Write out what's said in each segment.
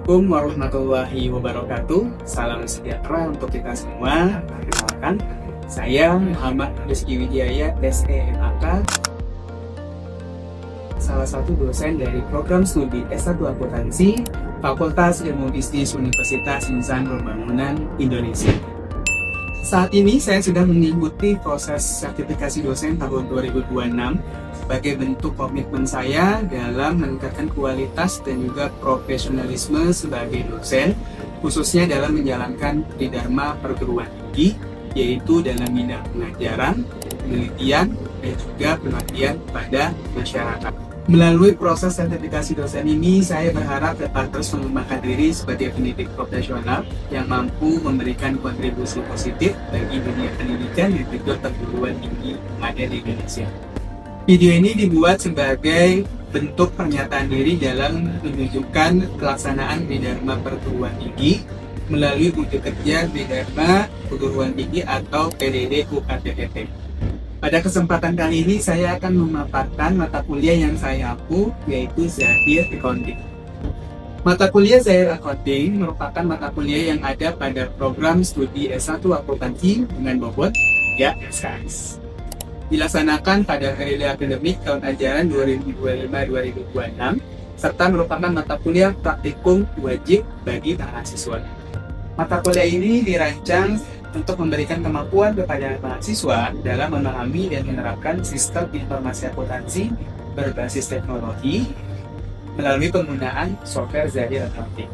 Assalamualaikum warahmatullahi wabarakatuh. Salam sejahtera untuk kita semua. Perkenalkan, saya Muhammad Rizky Wijaya, SEMAK, salah satu dosen dari program studi S1 Akuntansi Fakultas Ilmu Bisnis Universitas Insan Pembangunan Indonesia. Saat ini saya sudah mengikuti proses sertifikasi dosen tahun 2026 sebagai bentuk komitmen saya dalam meningkatkan kualitas dan juga profesionalisme sebagai dosen, khususnya dalam menjalankan tridharma perguruan tinggi, yaitu dalam bidang pengajaran, penelitian, dan juga pengabdian pada masyarakat. Melalui proses sertifikasi dosen ini, saya berharap dapat terus mengembangkan diri sebagai pendidik profesional yang mampu memberikan kontribusi positif bagi dunia pendidikan dan juga perguruan tinggi yang ada di Indonesia. Video ini dibuat sebagai bentuk pernyataan diri dalam menunjukkan pelaksanaan tridharma perguruan tinggi melalui wujud kerja tridharma perguruan tinggi atau PDD UKTPT. Pada kesempatan kali ini saya akan memaparkan mata kuliah yang saya ampu, yaitu Zahir Accounting. Mata kuliah Zahir Accounting merupakan mata kuliah yang ada pada program studi S1 Akuntansi dengan bobot 3 SKS. Dilaksanakan pada periode akademik tahun ajaran 2025-2026, serta merupakan mata kuliah praktikum wajib bagi mahasiswa. Mata kuliah ini dirancang untuk memberikan kemampuan kepada mahasiswa dalam memahami dan menerapkan sistem informasi akuntansi berbasis teknologi melalui penggunaan software Zahir Accounting.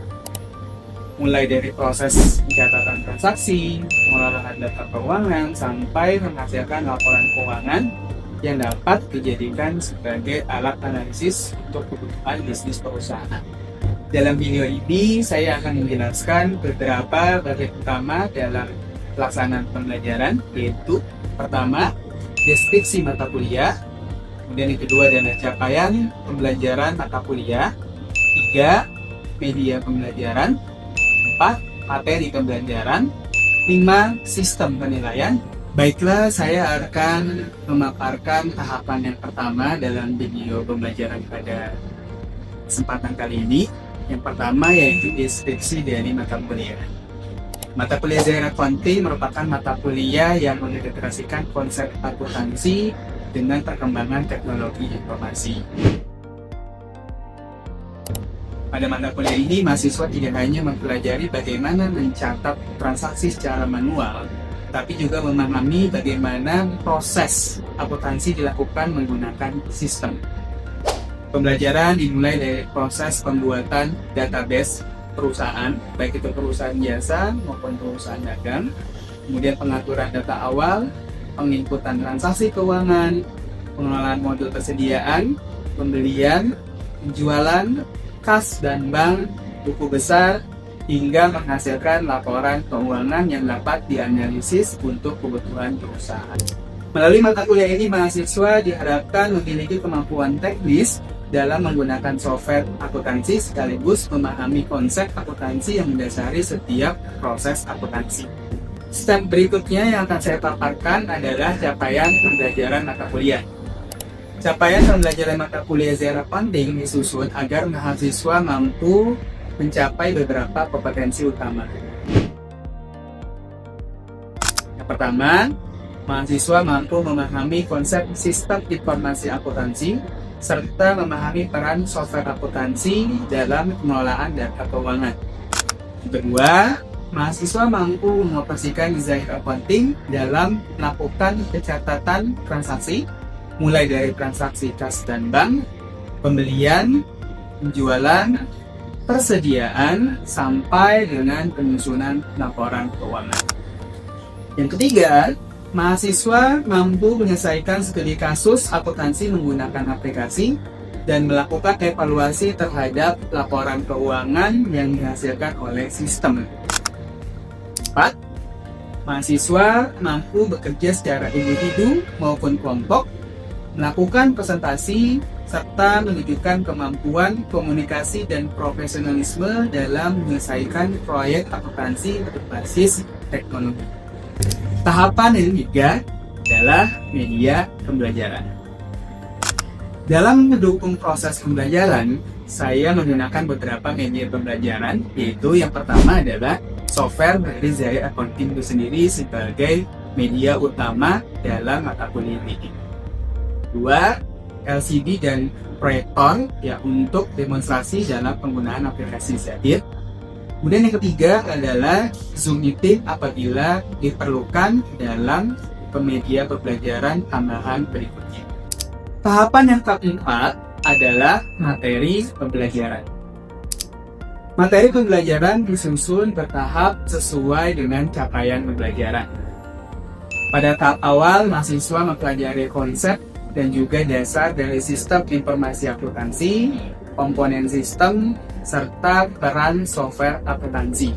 Mulai dari proses pencatatan transaksi, pengolahan data keuangan, sampai menghasilkan laporan keuangan yang dapat dijadikan sebagai alat analisis untuk kebutuhan bisnis perusahaan. Dalam video ini, saya akan menjelaskan beberapa bagian utama dalam pelaksanaan pembelajaran, yaitu pertama, deskripsi mata kuliah, kemudian yang kedua adalah capaian pembelajaran mata kuliah, 3, media pembelajaran, 4, materi pembelajaran, 5, sistem penilaian. Baiklah, saya akan memaparkan tahapan yang pertama dalam video pembelajaran pada kesempatan kali ini. Yang pertama yaitu deskripsi dari mata kuliah. Mata kuliah Zahir Accounting merupakan mata kuliah yang mengintegrasikan konsep akuntansi dengan perkembangan teknologi informasi. Pada mata kuliah ini, mahasiswa tidak hanya mempelajari bagaimana mencatat transaksi secara manual, tapi juga memahami bagaimana proses akuntansi dilakukan menggunakan sistem. Pembelajaran dimulai dari proses pembuatan database perusahaan, baik itu perusahaan jasa maupun perusahaan dagang, kemudian pengaturan data awal, penginputan transaksi keuangan, pengelolaan modul persediaan, pembelian, penjualan, kas dan bank, buku besar, hingga menghasilkan laporan keuangan yang dapat dianalisis untuk kebutuhan perusahaan. Melalui mata kuliah ini, mahasiswa diharapkan memiliki kemampuan teknis dalam menggunakan software akuntansi sekaligus memahami konsep akuntansi yang mendasari setiap proses akuntansi. Step berikutnya yang akan saya paparkan adalah capaian pembelajaran mata kuliah. Capaian pembelajaran mata kuliah Zahir Accounting disusun agar mahasiswa mampu mencapai beberapa kompetensi utama. Yang pertama, mahasiswa mampu memahami konsep sistem informasi akuntansi serta memahami peran software akuntansi dalam pengelolaan data keuangan. Kedua, mahasiswa mampu mengoperasikan Zahir Accounting dalam melakukan pencatatan transaksi, mulai dari transaksi kas dan bank, pembelian, penjualan, persediaan, sampai dengan penyusunan laporan keuangan. Yang ketiga, mahasiswa mampu menyelesaikan studi kasus akuntansi menggunakan aplikasi dan melakukan evaluasi terhadap laporan keuangan yang dihasilkan oleh sistem. 4. Mahasiswa mampu bekerja secara individu maupun kelompok, melakukan presentasi, serta menunjukkan kemampuan komunikasi dan profesionalisme dalam menyelesaikan proyek akuntansi berbasis teknologi. Tahapan yang ketiga adalah media pembelajaran. Dalam mendukung proses pembelajaran, saya menggunakan beberapa media pembelajaran, yaitu yang pertama adalah software dari Zaya Accounting itu sendiri sebagai media utama dalam mata kuliah ini. Dua, LCD dan proyektor ya untuk demonstrasi dalam penggunaan aplikasi Zapier. Kemudian yang ketiga adalah Zoom meeting apabila diperlukan dalam media pembelajaran tambahan berikutnya. Tahapan yang keempat adalah materi pembelajaran. Materi pembelajaran disusun bertahap sesuai dengan capaian pembelajaran. Pada tahap awal, mahasiswa mempelajari konsep dan juga dasar dari sistem informasi akuntansi, komponen sistem, serta peran software akuntansi.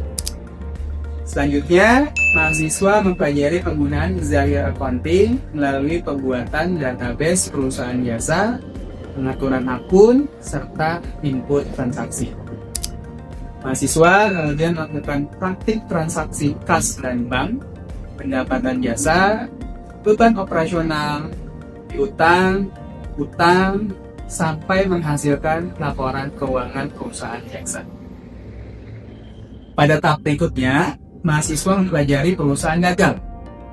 Selanjutnya, mahasiswa mempelajari penggunaan Zaya Accounting melalui pembuatan database perusahaan jasa, pengaturan akun, serta input transaksi. Mahasiswa kemudian melakukan praktik transaksi kas dan bank, pendapatan jasa, beban operasional, piutang, utang, sampai menghasilkan laporan keuangan perusahaan jasa. Pada tahap berikutnya, mahasiswa mempelajari perusahaan dagang,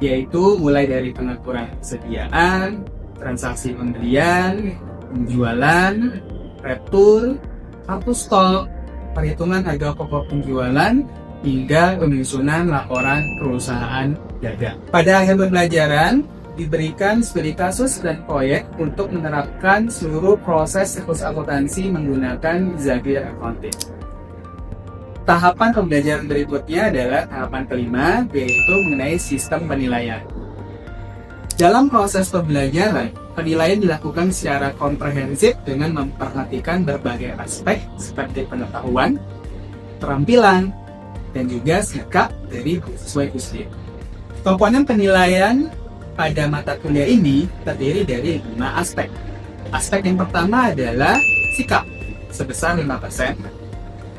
yaitu mulai dari pengaturan persediaan, transaksi pembelian, penjualan, retur, kartu stok, perhitungan harga pokok penjualan, hingga penyusunan laporan perusahaan dagang. Pada akhir pembelajaran, diberikan studi kasus dan proyek untuk menerapkan seluruh proses siklus akuntansi menggunakan Zapier Accounting. Tahapan pembelajaran berikutnya adalah tahapan kelima, yaitu mengenai sistem penilaian. Dalam proses pembelajaran, penilaian dilakukan secara komprehensif dengan memperhatikan berbagai aspek seperti pengetahuan, keterampilan, dan juga sikap dari siswa-siswi. Komponen penilaian pada mata kuliah ini terdiri dari 5 aspek. Aspek yang pertama adalah sikap sebesar 5%.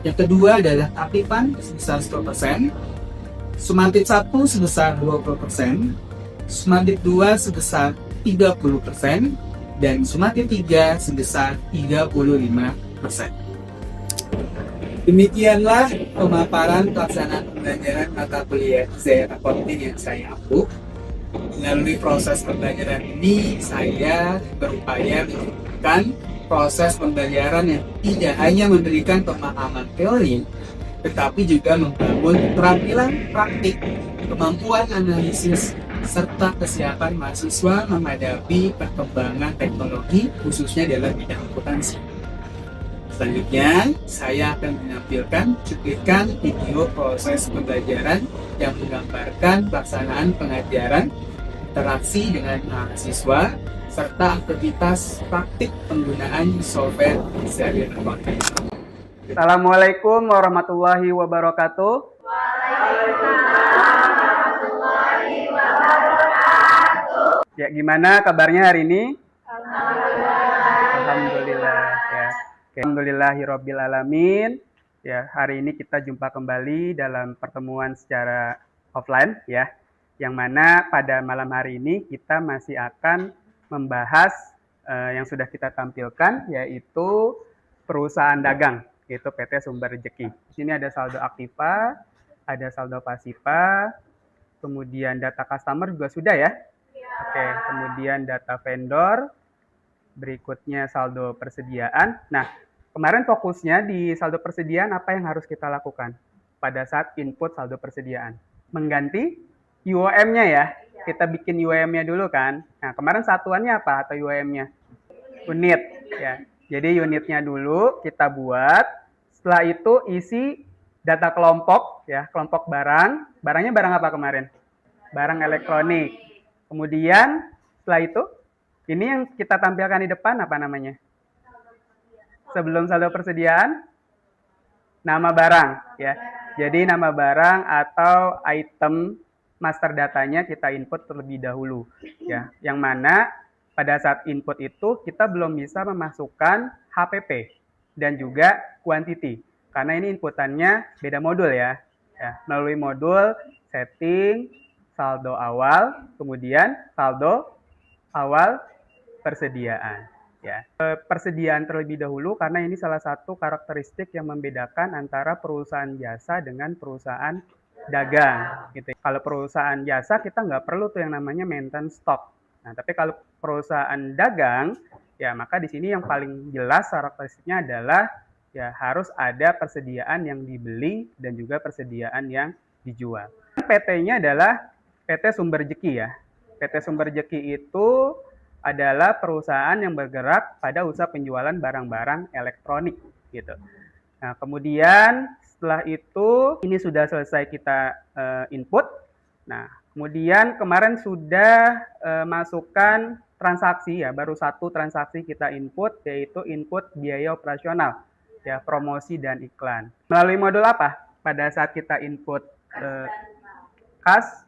Yang kedua adalah keaktifan sebesar 10%. Sumantif 1 sebesar 20%. Sumantif 2 sebesar 30%. Dan sumantif 3 sebesar 35%. Demikianlah pemaparan pelaksanaan pembelajaran mata kuliah Zaya Accounting yang saya ampuh. Melalui proses pembelajaran ini, saya berupaya menunjukkan proses pembelajaran yang tidak hanya memberikan pemahaman teori, tetapi juga membangun keterampilan praktik, kemampuan analisis, serta kesiapan mahasiswa menghadapi perkembangan teknologi, khususnya dalam bidang akuntansi. Selanjutnya, saya akan menampilkan cuplikan video proses pembelajaran yang menggambarkan pelaksanaan pengajaran, interaksi dengan mahasiswa, serta aktivitas praktik penggunaan software Zapier Accounting. Assalamualaikum warahmatullahi wabarakatuh. Waalaikumsalam warahmatullahi wabarakatuh. Ya, gimana kabarnya hari ini? Alhamdulillah. Ya. Alhamdulillahirabbil alamin. Ya, hari ini kita jumpa kembali dalam pertemuan secara offline ya. Yang mana pada malam hari ini kita masih akan membahas yang sudah kita tampilkan, yaitu perusahaan dagang, yaitu PT Sumber Rejeki. Di sini ada saldo aktiva, ada saldo pasiva, kemudian data customer juga sudah ya. Oke, kemudian data vendor, berikutnya saldo persediaan. Nah, kemarin fokusnya di saldo persediaan, apa yang harus kita lakukan pada saat input saldo persediaan? Mengganti UOM-nya ya, kita bikin UOM-nya dulu kan. Nah, kemarin satuannya apa atau UOM-nya? Unit ya. Jadi unitnya dulu kita buat, setelah itu isi data kelompok ya, kelompok barang. Barangnya barang apa kemarin? Barang elektronik. Kemudian setelah itu, ini yang kita tampilkan di depan apa namanya? Sebelum saldo persediaan, nama barang ya. Jadi nama barang atau item master datanya kita input terlebih dahulu ya, yang mana pada saat input itu kita belum bisa memasukkan HPP dan juga quantity karena ini inputannya beda modul ya. Melalui modul setting, saldo awal, kemudian saldo awal persediaan. Ya. Persediaan terlebih dahulu karena ini salah satu karakteristik yang membedakan antara perusahaan jasa dengan perusahaan dagang. Gitu. Kalau perusahaan jasa kita nggak perlu tuh yang namanya maintenance stock. Nah, tapi kalau perusahaan dagang, ya maka di sini yang paling jelas karakteristiknya adalah ya harus ada persediaan yang dibeli dan juga persediaan yang dijual. PT-nya adalah PT Sumber Jeki ya. PT Sumber Jeki itu adalah perusahaan yang bergerak pada usaha penjualan barang-barang elektronik gitu. Nah, kemudian setelah itu ini sudah selesai kita input. Nah, kemudian kemarin sudah masukkan transaksi ya, baru satu transaksi kita input yaitu input biaya operasional ya, promosi dan iklan. Melalui modul apa? Pada saat kita input kas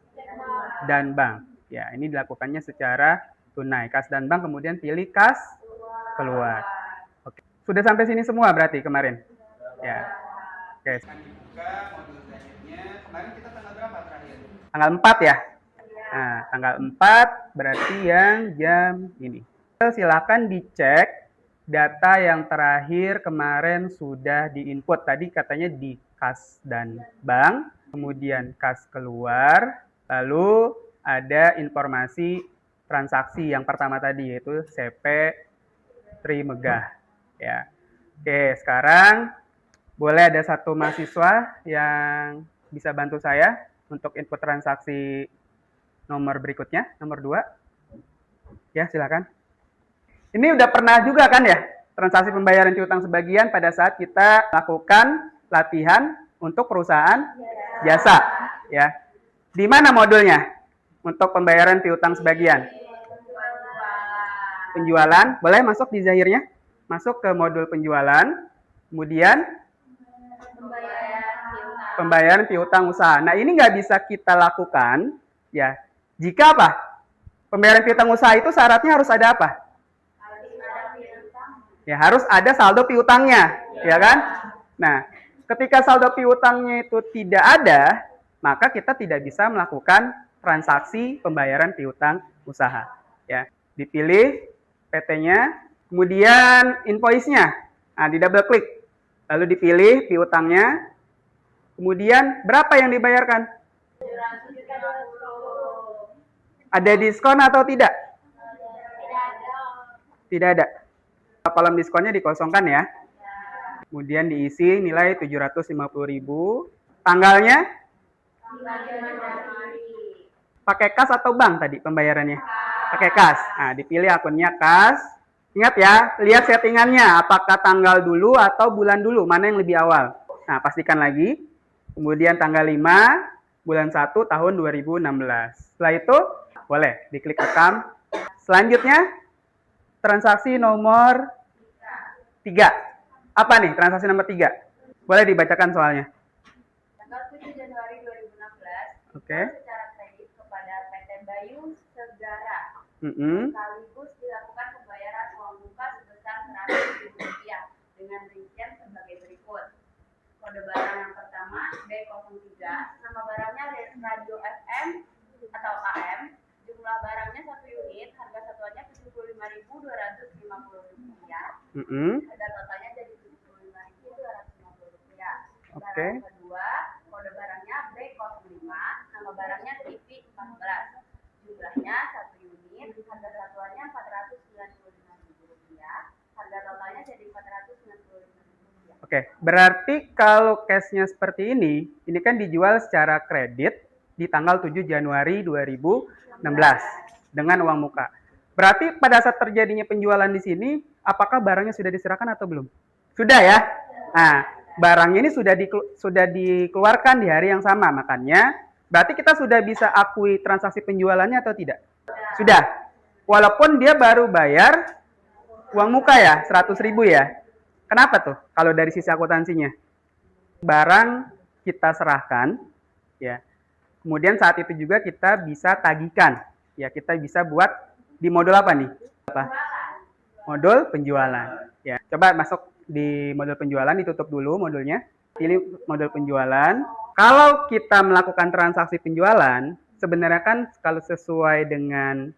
dan bank. Ya, ini dilakukannya secara tunai. Kas dan bank, kemudian pilih kas keluar. Oke. Sudah sampai sini semua berarti kemarin? Ya. Oke. Dibuka modul selanjutnya. Kemarin kita tanggal berapa terakhir? Tanggal 4 ya? Nah, tanggal 4 berarti yang jam ini. Silakan dicek data yang terakhir kemarin sudah diinput. Tadi katanya di kas dan bank, kemudian kas keluar, lalu ada informasi transaksi yang pertama tadi yaitu CP Trimegah ya. Oke, sekarang boleh ada satu mahasiswa yang bisa bantu saya untuk input transaksi nomor berikutnya, nomor 2. Ya, silakan. Ini udah pernah juga kan ya, transaksi pembayaran piutang sebagian pada saat kita lakukan latihan untuk perusahaan jasa ya. Di mana modulnya? Untuk pembayaran piutang sebagian. Penjualan, boleh masuk di zahirnya? Masuk ke modul penjualan, kemudian pembayaran piutang usaha. Nah, ini nggak bisa kita lakukan, ya. Jika apa? Pembayaran piutang usaha itu syaratnya harus ada apa? Ya, harus ada saldo piutangnya, ya kan? Nah, ketika saldo piutangnya itu tidak ada, maka kita tidak bisa melakukan transaksi pembayaran piutang usaha. Ya, dipilih PT-nya, kemudian invoice-nya. Nah, di double klik. Lalu dipilih piutangnya. Kemudian berapa yang dibayarkan? Ada diskon atau tidak? Tidak ada. Kolom diskonnya dikosongkan ya. Kemudian diisi nilai 750.000. Tanggalnya? Pakai kas atau bank tadi pembayarannya? Pakai kas. Nah, dipilih akunnya kas. Ingat ya, lihat settingannya. Apakah tanggal dulu atau bulan dulu? Mana yang lebih awal? Nah, pastikan lagi. Kemudian tanggal 5, bulan 1 tahun 2016. Setelah itu, boleh diklik rekam. Selanjutnya, transaksi nomor 3. Apa nih transaksi nomor 3? Boleh dibacakan soalnya. Tanggal 7 Januari 2016. Oke. Secara kredit kepada PT Bayu Segara. Sekaligus dilakukan pembayaran uang muka sebesar Rp100.000 dengan rincian sebagai berikut. Kode barang yang pertama B03, nama barangnya radio FM atau AM, jumlah barangnya 1 unit, harga satuannya Rp75.250. Harga totalnya jadi Rp75.250. Oke. Barang kedua, kode barangnya B05, nama barangnya TV14. Jumlahnya 1 unit, harga satuannya Rp495.000. Harga totalnya jadi Rp495.000. Oke, berarti kalau case-nya seperti ini kan dijual secara kredit di tanggal 7 Januari 2016 dengan uang muka. Berarti pada saat terjadinya penjualan di sini, apakah barangnya sudah diserahkan atau belum? Sudah ya? Nah, barang ini sudah dikeluarkan di hari yang sama, makanya berarti kita sudah bisa akui transaksi penjualannya atau tidak? Sudah. Walaupun dia baru bayar uang muka ya, 100.000 ya. Kenapa tuh? Kalau dari sisi akuntansinya, barang kita serahkan, ya. Kemudian saat itu juga kita bisa tagihkan, ya. Kita bisa buat di modul apa nih? Apa? Modul penjualan. Ya. Coba masuk di modul penjualan, ditutup dulu modulnya. Pilih modul penjualan. Kalau kita melakukan transaksi penjualan, sebenarnya kan kalau sesuai dengan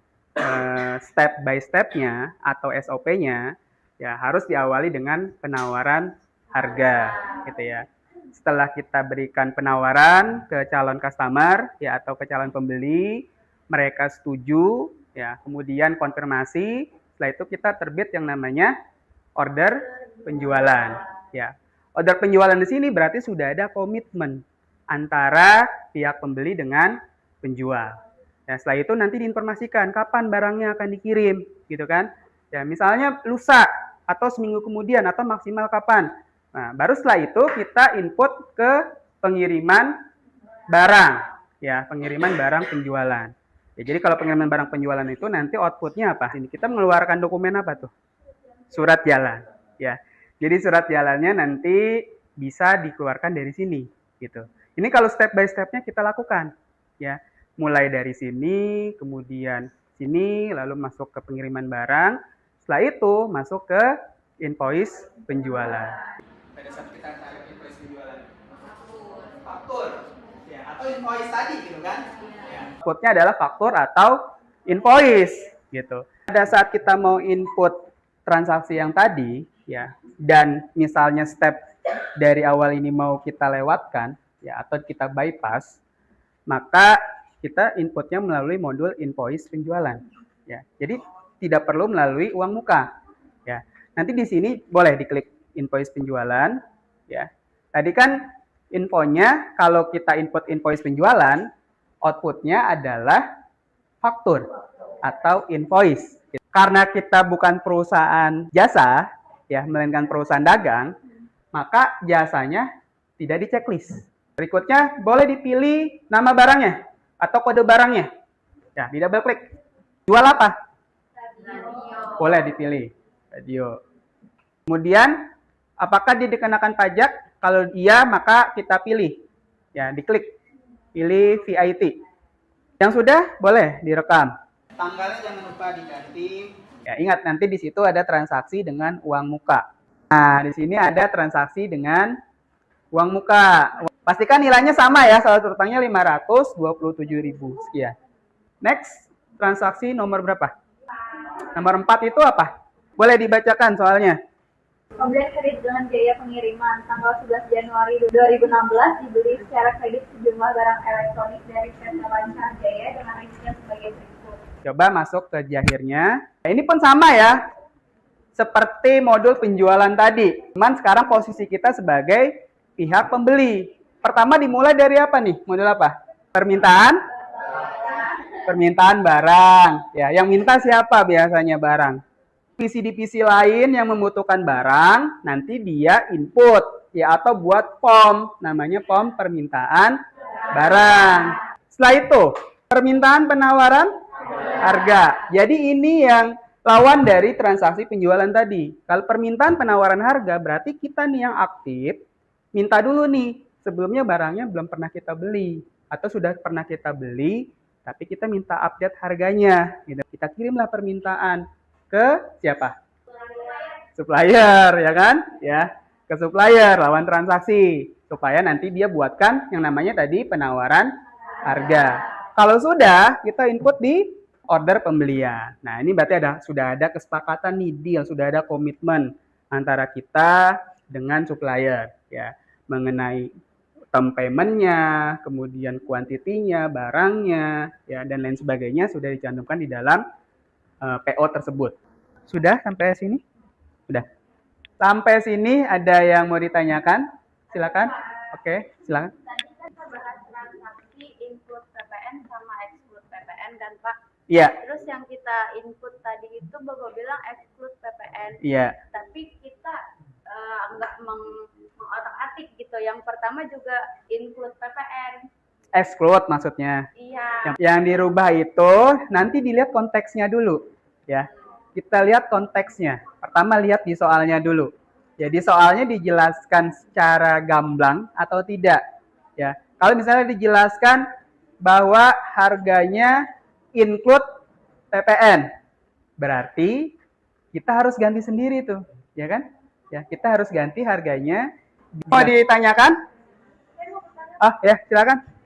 step by step-nya atau SOP-nya ya harus diawali dengan penawaran harga gitu ya. Setelah kita berikan penawaran ke calon customer ya atau ke calon pembeli, mereka setuju ya, kemudian konfirmasi, setelah itu kita terbit yang namanya order penjualan ya. Order penjualan di sini berarti sudah ada komitmen antara pihak pembeli dengan penjual. Ya, setelah itu nanti diinformasikan kapan barangnya akan dikirim, gitu kan? Ya, misalnya lusa atau seminggu kemudian atau maksimal kapan. Nah, baru setelah itu kita input ke pengiriman barang, ya, pengiriman barang penjualan. Ya, jadi kalau pengiriman barang penjualan itu nanti outputnya apa? Ini kita mengeluarkan dokumen apa tuh? Surat jalan, ya. Jadi surat jalannya nanti bisa dikeluarkan dari sini, gitu. Ini kalau step by step-nya kita lakukan, ya. Mulai dari sini, kemudian sini, lalu masuk ke pengiriman barang. Setelah itu masuk ke invoice penjualan. Pada saat kita tarik invoice penjualan, faktur, ya, atau invoice tadi gitu kan? Ya. Outputnya adalah faktur atau invoice, gitu. Pada saat kita mau input transaksi yang tadi, ya, dan misalnya step dari awal ini mau kita lewatkan, ya, atau kita bypass, maka kita inputnya melalui modul invoice penjualan. Ya, jadi tidak perlu melalui uang muka. Ya, nanti di sini boleh diklik invoice penjualan. Ya, tadi kan infonya kalau kita input invoice penjualan, outputnya adalah faktur atau invoice. Karena kita bukan perusahaan jasa, ya, melainkan perusahaan dagang, maka jasanya tidak di checklist. Berikutnya boleh dipilih nama barangnya atau kode barangnya. Ya, di double klik. Jual apa? Radio. Boleh dipilih. Radio. Kemudian, apakah dia dikenakan pajak? Kalau iya, maka kita pilih. Ya, diklik. Pilih VIT. Yang sudah, boleh direkam. Tanggalnya jangan lupa diganti. Ya, ingat nanti di situ ada transaksi dengan uang muka. Nah, di sini ada transaksi dengan uang muka. Pastikan nilainya sama ya, saldo utangnya 527.000 sekian. Next, transaksi nomor berapa? Nomor 4 itu apa? Boleh dibacakan soalnya. Pembelian kredit dengan biaya pengiriman tanggal 11 Januari 2016 dibeli secara kredit sejumlah barang elektronik dari PT Lancar Jaya dengan rincian sebagai berikut. Coba masuk ke jahirnya. Nah, ini pun sama ya, seperti modul penjualan tadi. Cuman sekarang posisi kita sebagai pihak pembeli. Pertama dimulai dari apa nih? Modul apa? Permintaan? Permintaan barang. Ya, yang minta siapa biasanya barang? Divisi-divisi lain yang membutuhkan barang, nanti dia input ya atau buat form, namanya form permintaan barang. Setelah itu, permintaan penawaran harga. Jadi ini yang lawan dari transaksi penjualan tadi. Kalau permintaan penawaran harga berarti kita nih yang aktif minta dulu nih, sebelumnya barangnya belum pernah kita beli atau sudah pernah kita beli tapi kita minta update harganya gitu. Kita kirimlah permintaan ke siapa? Supplier, ya kan? Ya, ke supplier lawan transaksi supaya nanti dia buatkan yang namanya tadi penawaran harga. Kalau sudah, kita input di order pembelian. Nah, ini berarti sudah ada kesepakatan nih, deal, sudah ada komitmen antara kita dengan supplier ya, mengenai term payment-nya, kemudian kuantitinya, barangnya, ya, dan lain sebagainya sudah dicantumkan di dalam PO tersebut. Sudah sampai sini? Sudah. Sampai sini ada yang mau ditanyakan? Silakan. Oke, silakan. Tadi kan kita bahas transaksi input PPN sama exclude PPN kan Pak? Iya. Terus yang kita input tadi itu Bapak bilang exclude PPN. Iya. Tapi kita nggak mengotak-atik gitu. Yang pertama juga include PPN. Exclude maksudnya. Iya. Yang dirubah itu nanti dilihat konteksnya dulu, ya. Kita lihat konteksnya. Pertama lihat di soalnya dulu. Jadi soalnya dijelaskan secara gamblang atau tidak, ya. Kalau misalnya dijelaskan bahwa harganya include PPN, berarti kita harus ganti sendiri tuh, ya kan? Ya, kita harus ganti harganya. Mau ditanyakan? Ah, ya, silakan.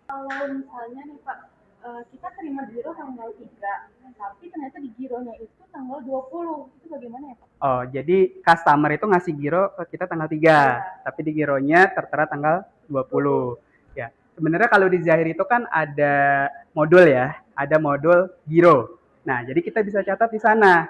Kalau misalnya nih Pak, kita terima giro tanggal 3, tapi ternyata di gironya itu tanggal 20. Itu bagaimana ya, Pak? Oh, jadi customer itu ngasih giro ke kita tanggal 3, tapi di gironya tertera tanggal 20. Ya, sebenarnya kalau di Zahir itu kan ada modul ya, ada modul giro. Nah, jadi kita bisa catat di sana.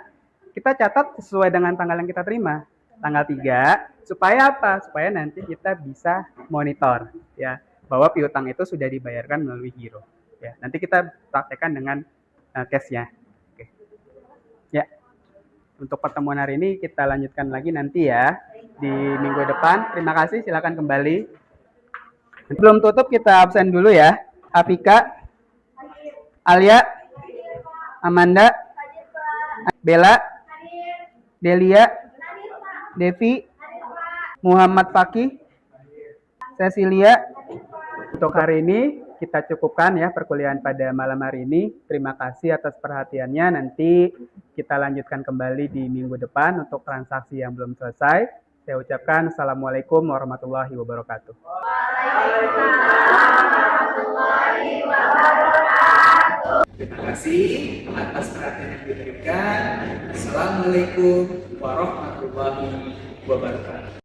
Kita catat sesuai dengan tanggal yang kita terima, tanggal 3, supaya apa? Supaya nanti kita bisa monitor ya, bahwa piutang itu sudah dibayarkan melalui giro. Ya, nanti kita praktekkan dengan case-nya. Oke. Ya. Untuk pertemuan hari ini kita lanjutkan lagi nanti ya di minggu depan. Terima kasih, silakan kembali. Sebelum tutup kita absen dulu ya. Afika, Alia, Amanda, Bella, Delia, Devi, Muhammad Fakih, Cecilia. Untuk hari ini kita cukupkan ya perkuliahan pada malam hari ini. Terima kasih atas perhatiannya. Nanti kita lanjutkan kembali di minggu depan untuk transaksi yang belum selesai. Saya ucapkan Assalamualaikum warahmatullahi wabarakatuh. Terima kasih atas perhatian yang diberikan. Assalamualaikum warahmatullahi wabarakatuh.